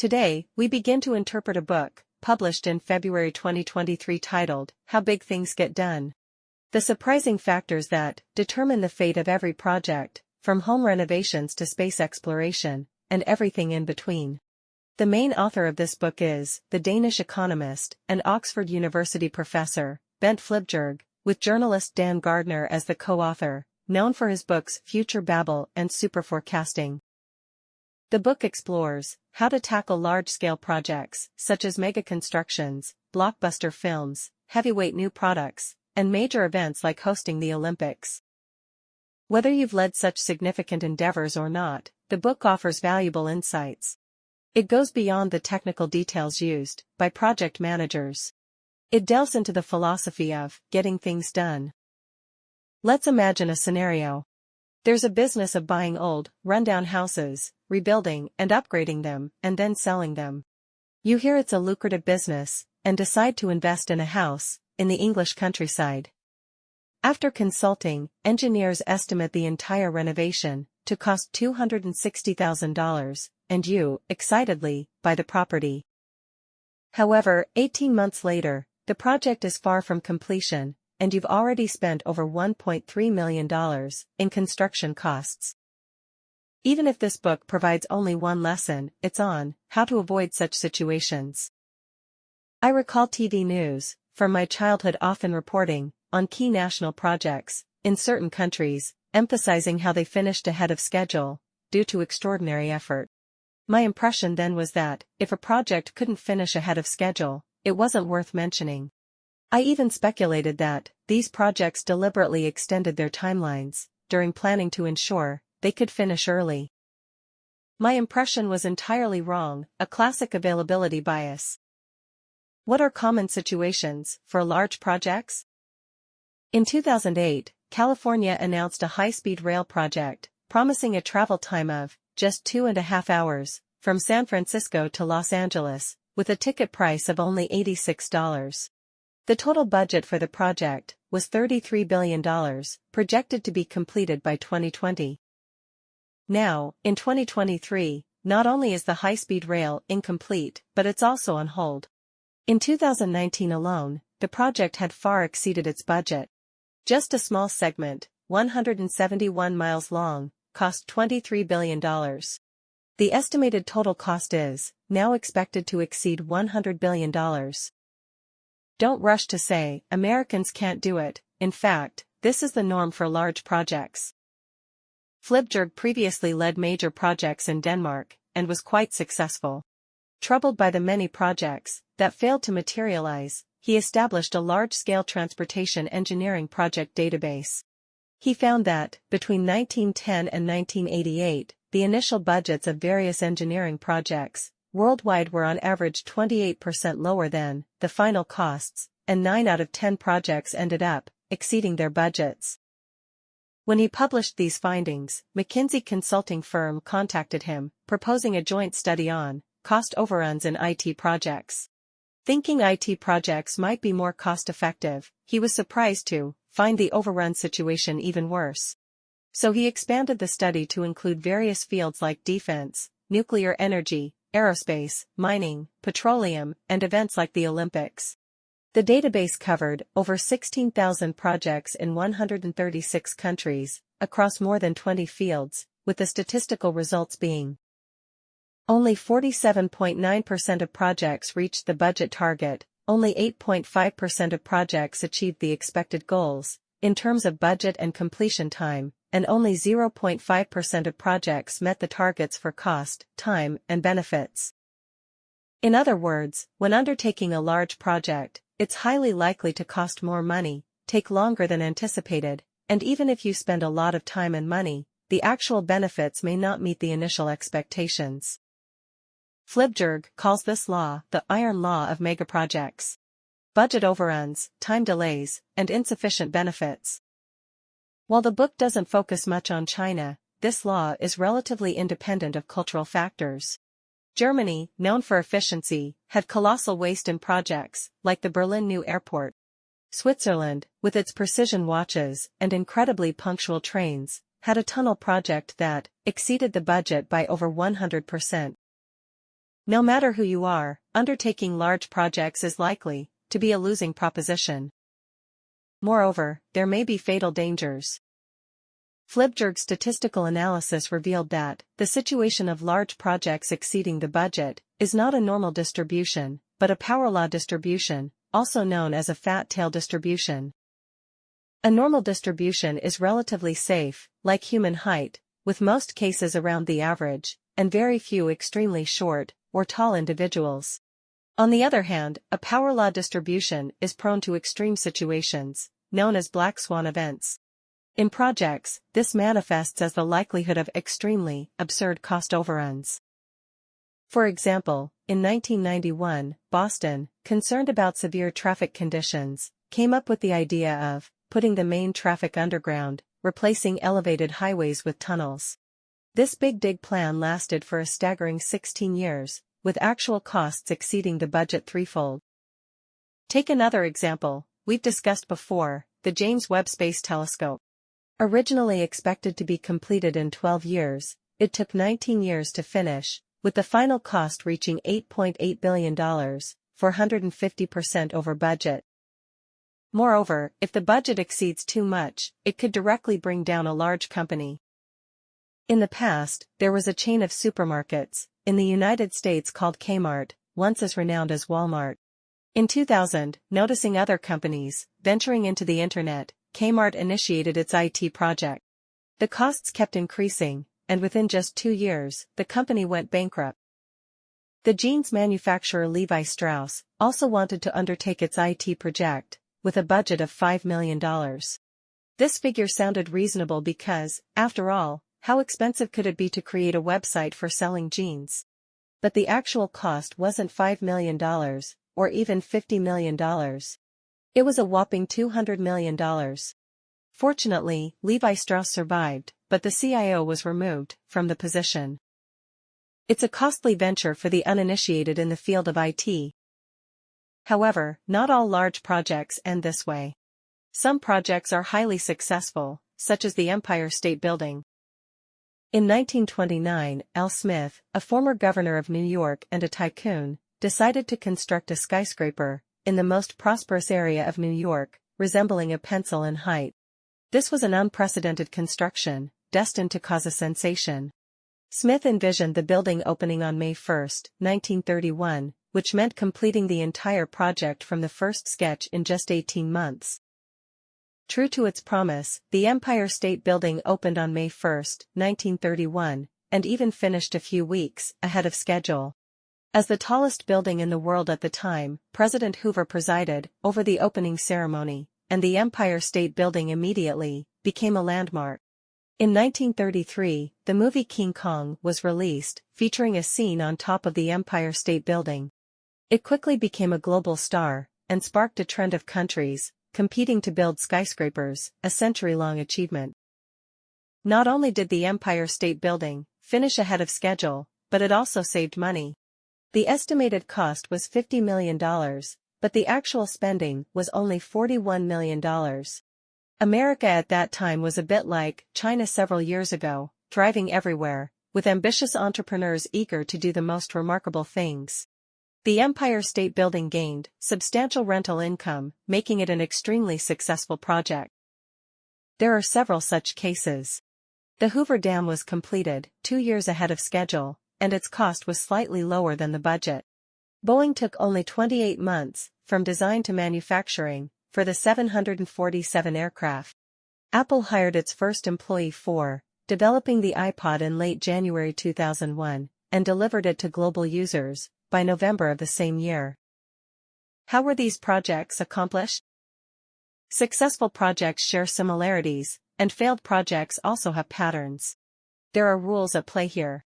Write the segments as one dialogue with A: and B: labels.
A: Today, we begin to interpret a book, published in February 2023 titled, How Big Things Get Done. The surprising factors that determine the fate of every project, from home renovations to space exploration, and everything in between. The main author of this book is the Danish economist and Oxford University professor, Bent Flyvbjerg, with journalist Gardner as the co-author, known for his books Future Babble and Superforecasting. The book explores how to tackle large-scale projects, such as mega-constructions, blockbuster films, heavyweight new products, and major events like hosting the Olympics. Whether you've led such significant endeavors or not, the book offers valuable insights. It goes beyond the technical details used by project managers. It delves into the philosophy of getting things done. Let's imagine a scenario. There's a business of buying old, rundown houses, rebuilding and upgrading them, and then selling them. You hear it's a lucrative business, and decide to invest in a house, in the English countryside. After consulting, engineers estimate the entire renovation to cost $260,000, and you, excitedly, buy the property. However, 18 months later, the project is far from completion, and you've already spent over $1.3 million in construction costs. Even if this book provides only one lesson, it's on how to avoid such situations. I recall TV news from my childhood often reporting on key national projects in certain countries, emphasizing how they finished ahead of schedule due to extraordinary effort. My impression then was that if a project couldn't finish ahead of schedule, it wasn't worth mentioning. I even speculated that these projects deliberately extended their timelines during planning to ensure they could finish early. My impression was entirely wrong, a classic availability bias. What are common situations for large projects? In 2008, California announced a high-speed rail project, promising a travel time of just 2.5 hours from San Francisco to Los Angeles, with a ticket price of only $86. The total budget for the project was $33 billion, projected to be completed by 2020. Now, in 2023, not only is the high-speed rail incomplete, but it's also on hold. In 2019 alone, the project had far exceeded its budget. Just a small segment, 171 miles long, cost $23 billion. The estimated total cost is now expected to exceed $100 billion. Don't rush to say, Americans can't do it. In fact, this is the norm for large projects. Flyvbjerg previously led major projects in Denmark, and was quite successful. Troubled by the many projects that failed to materialize, he established a large-scale transportation engineering project database. He found that, between 1910 and 1988, the initial budgets of various engineering projects worldwide were on average 28% lower than the final costs, and 9 out of 10 projects ended up exceeding their budgets. When he published these findings, McKinsey consulting firm contacted him, proposing a joint study on cost overruns in IT projects. Thinking IT projects might be more cost-effective, he was surprised to find the overrun situation even worse. So he expanded the study to include various fields like defense, nuclear energy, aerospace, mining, petroleum, and events like the Olympics. The database covered over 16,000 projects in 136 countries, across more than 20 fields, with the statistical results being only 47.9% of projects reached the budget target, only 8.5% of projects achieved the expected goals, in terms of budget and completion time, and only 0.5% of projects met the targets for cost, time, and benefits. In other words, when undertaking a large project, it's highly likely to cost more money, take longer than anticipated, and even if you spend a lot of time and money, the actual benefits may not meet the initial expectations. Flyvbjerg calls this law the iron law of megaprojects. Budget overruns, time delays, and insufficient benefits. While the book doesn't focus much on China, this law is relatively independent of cultural factors. Germany, known for efficiency, had colossal waste in projects, like the Berlin New Airport. Switzerland, with its precision watches and incredibly punctual trains, had a tunnel project that exceeded the budget by over 100%. No matter who you are, undertaking large projects is likely to be a losing proposition. Moreover, there may be fatal dangers. Flyvbjerg's statistical analysis revealed that the situation of large projects exceeding the budget is not a normal distribution, but a power law distribution, also known as a fat tail distribution. A normal distribution is relatively safe, like human height, with most cases around the average, and very few extremely short or tall individuals. On the other hand, a power law distribution is prone to extreme situations, known as black swan events. In projects, this manifests as the likelihood of extremely absurd cost overruns. For example, in 1991, Boston, concerned about severe traffic conditions, came up with the idea of putting the main traffic underground, replacing elevated highways with tunnels. This big dig plan lasted for a staggering 16 years, with actual costs exceeding the budget threefold. Take another example, we've discussed before, the James Webb Space Telescope. Originally expected to be completed in 12 years, it took 19 years to finish, with the final cost reaching $8.8 billion, 450% over budget. Moreover, if the budget exceeds too much, it could directly bring down a large company. In the past, there was a chain of supermarkets, in the United States called Kmart, once as renowned as Walmart. In 2000, noticing other companies venturing into the internet, Kmart initiated its IT project. The costs kept increasing, and within just 2 years, the company went bankrupt. The jeans manufacturer Levi Strauss also wanted to undertake its IT project, with a budget of $5 million. This figure sounded reasonable because, after all, how expensive could it be to create a website for selling jeans? But the actual cost wasn't $5 million, or even $50 million. It was a whopping $200 million. Fortunately, Levi Strauss survived, but the CIO was removed from the position. It's a costly venture for the uninitiated in the field of IT. However, not all large projects end this way. Some projects are highly successful, such as the Empire State Building. In 1929, L. Smith, a former governor of New York and a tycoon, decided to construct a skyscraper in the most prosperous area of New York, resembling a pencil in height. This was an unprecedented construction, destined to cause a sensation. Smith envisioned the building opening on May 1, 1931, which meant completing the entire project from the first sketch in just 18 months. True to its promise, the Empire State Building opened on May 1, 1931, and even finished a few weeks ahead of schedule. As the tallest building in the world at the time, President Hoover presided over the opening ceremony, and the Empire State Building immediately became a landmark. In 1933, the movie King Kong was released, featuring a scene on top of the Empire State Building. It quickly became a global star, and sparked a trend of countries competing to build skyscrapers, a century-long achievement. Not only did the Empire State Building finish ahead of schedule, but it also saved money. The estimated cost was $50 million, but the actual spending was only $41 million. America at that time was a bit like China several years ago, driving everywhere, with ambitious entrepreneurs eager to do the most remarkable things. The Empire State Building gained substantial rental income, making it an extremely successful project. There are several such cases. The Hoover Dam was completed 2 years ahead of schedule, and its cost was slightly lower than the budget. Boeing took only 28 months, from design to manufacturing, for the 747 aircraft. Apple hired its first employee for developing the iPod in late January 2001, and delivered it to global users by November of the same year. How were these projects accomplished? Successful projects share similarities, and failed projects also have patterns. There are rules at play here.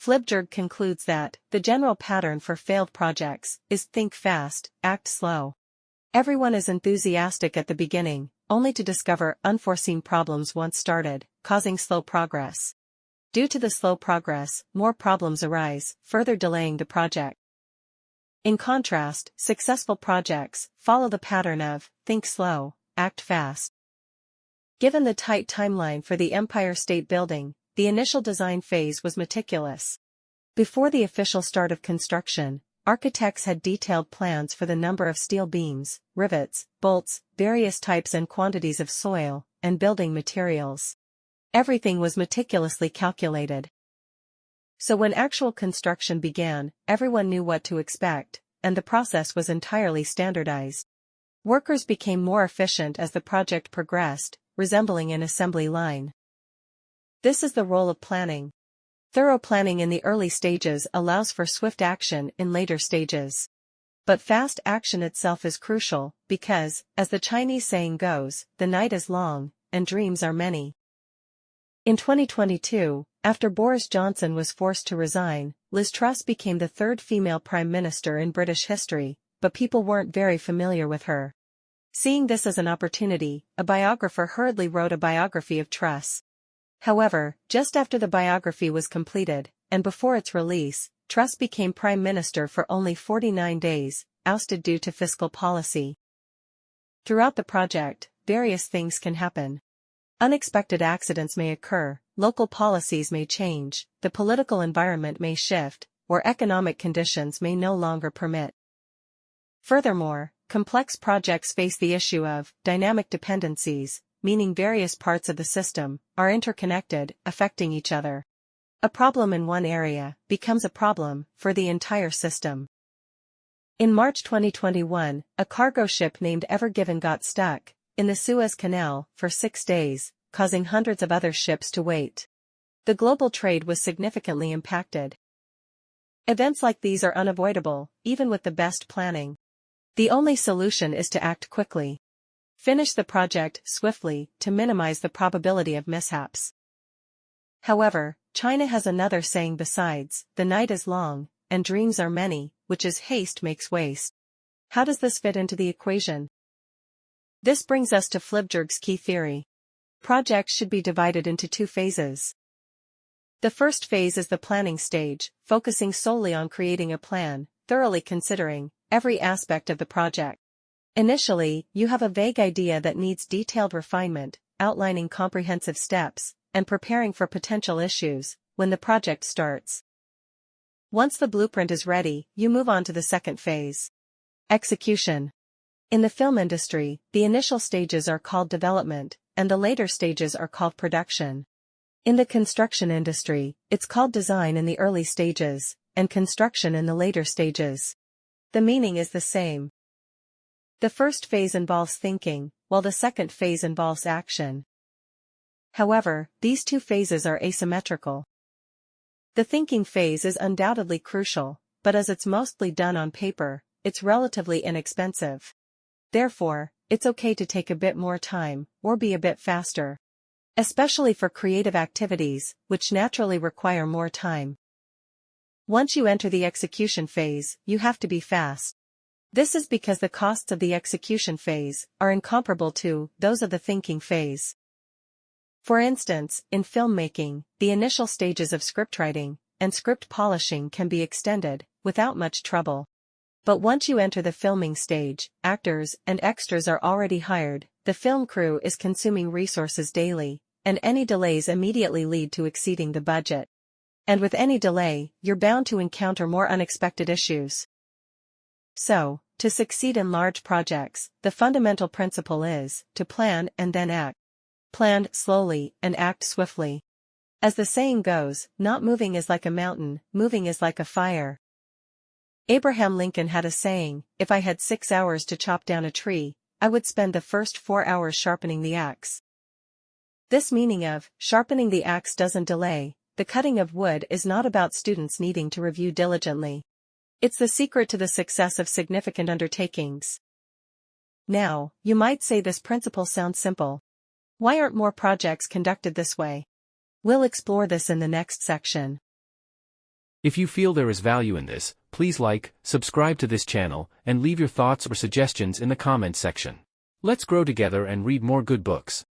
A: Flyvbjerg concludes that the general pattern for failed projects is think fast, act slow. Everyone is enthusiastic at the beginning, only to discover unforeseen problems once started, causing slow progress. Due to the slow progress, more problems arise, further delaying the project. In contrast, successful projects follow the pattern of think slow, act fast. Given the tight timeline for the Empire State Building, the initial design phase was meticulous. Before the official start of construction, architects had detailed plans for the number of steel beams, rivets, bolts, various types and quantities of soil, and building materials. Everything was meticulously calculated. So when actual construction began, everyone knew what to expect, and the process was entirely standardized. Workers became more efficient as the project progressed, resembling an assembly line. This is the role of planning. Thorough planning in the early stages allows for swift action in later stages. But fast action itself is crucial, because, as the Chinese saying goes, the night is long, and dreams are many. In 2022, after Boris Johnson was forced to resign, Liz Truss became the third female prime minister in British history, but people weren't very familiar with her. Seeing this as an opportunity, a biographer hurriedly wrote a biography of Truss. However, just after the biography was completed, and before its release, Truss became prime minister for only 49 days, ousted due to fiscal policy. Throughout the project, various things can happen. Unexpected accidents may occur, local policies may change, the political environment may shift, or economic conditions may no longer permit. Furthermore, complex projects face the issue of dynamic dependencies, meaning various parts of the system are interconnected, affecting each other. A problem in one area becomes a problem for the entire system. In March 2021, a cargo ship named Ever Given got stuck in the Suez Canal for 6 days, causing hundreds of other ships to wait. The global trade was significantly impacted. Events like these are unavoidable, even with the best planning. The only solution is to act quickly. Finish the project swiftly to minimize the probability of mishaps. However, China has another saying besides, the night is long, and dreams are many, which is haste makes waste. How does this fit into the equation? This brings us to Flyvbjerg's key theory. Projects should be divided into 2 phases. The first phase is the planning stage, focusing solely on creating a plan, thoroughly considering every aspect of the project. Initially, you have a vague idea that needs detailed refinement, outlining comprehensive steps, and preparing for potential issues when the project starts. Once the blueprint is ready, you move on to the second phase. Execution. In the film industry, the initial stages are called development, and the later stages are called production. In the construction industry, it's called design in the early stages, and construction in the later stages. The meaning is the same. The first phase involves thinking, while the second phase involves action. However, these 2 phases are asymmetrical. The thinking phase is undoubtedly crucial, but as it's mostly done on paper, it's relatively inexpensive. Therefore, it's okay to take a bit more time, or be a bit faster. Especially for creative activities, which naturally require more time. Once you enter the execution phase, you have to be fast. This is because the costs of the execution phase are incomparable to those of the thinking phase. For instance, in filmmaking, the initial stages of scriptwriting and script polishing can be extended without much trouble. But once you enter the filming stage, actors and extras are already hired, the film crew is consuming resources daily, and any delays immediately lead to exceeding the budget. And with any delay, you're bound to encounter more unexpected issues. So, to succeed in large projects, the fundamental principle is to plan and then act. Plan slowly and act swiftly. As the saying goes, not moving is like a mountain, moving is like a fire. Abraham Lincoln had a saying, if I had 6 hours to chop down a tree, I would spend the first 4 hours sharpening the axe. This meaning of sharpening the axe doesn't delay. The cutting of wood is not about students needing to review diligently. It's the secret to the success of significant undertakings. Now, you might say this principle sounds simple. Why aren't more projects conducted this way? We'll explore this in the next section.
B: If you feel there is value in this, please like, subscribe to this channel, and leave your thoughts or suggestions in the comments section. Let's grow together and read more good books.